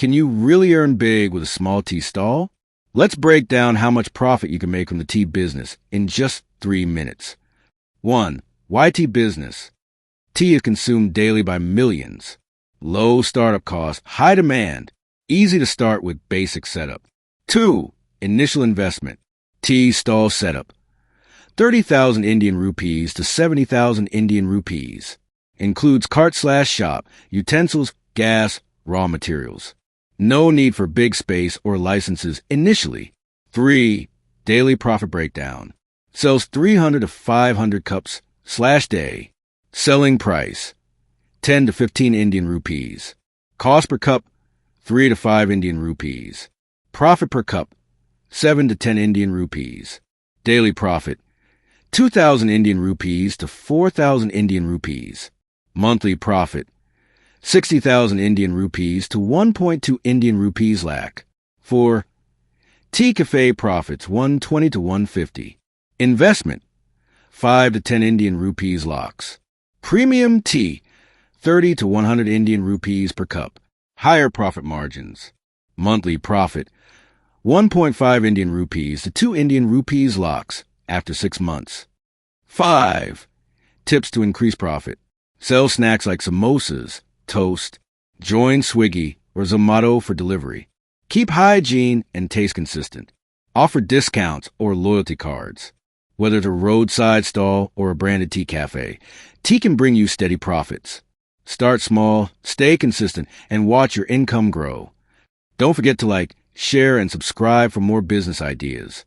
Can you really earn big with a small tea stall? Let's break down how much profit you can make from the tea business in just 3 minutes. 1. Why tea business? Tea is consumed daily by millions. Low startup costs, high demand, easy to start with basic setup. 2. Initial investment. Tea stall setup. 30,000 Indian rupees to 70,000 Indian rupees. Includes cart/shop, utensils, gas, raw materials. No need for big space or licenses initially. 3. Daily profit breakdown. Sells 300 to 500 cups/day. Selling price, 10 to 15 Indian rupees. Cost per cup, 3 to 5 Indian rupees. Profit per cup, 7 to 10 Indian rupees. Daily profit, 2,000 Indian rupees to 4,000 Indian rupees. Monthly profit, 60,000 Indian rupees to 1.2 Indian rupees lakh. 4. Tea cafe profits, 120 to 150. Investment, 5 to 10 Indian rupees lakhs. Premium tea, 30 to 100 Indian rupees per cup. Higher profit margins. Monthly profit, 1.5 Indian rupees to 2 Indian rupees lakhs after 6 months. 5. Tips to increase profit. Sell snacks like samosas, toast. Join Swiggy or Zomato for delivery. Keep hygiene and taste consistent. Offer discounts or loyalty cards. Whether it's a roadside stall or a branded tea cafe, tea can bring you steady profits. Start small, stay consistent, and watch your income grow. Don't forget to like, share, and subscribe for more business ideas.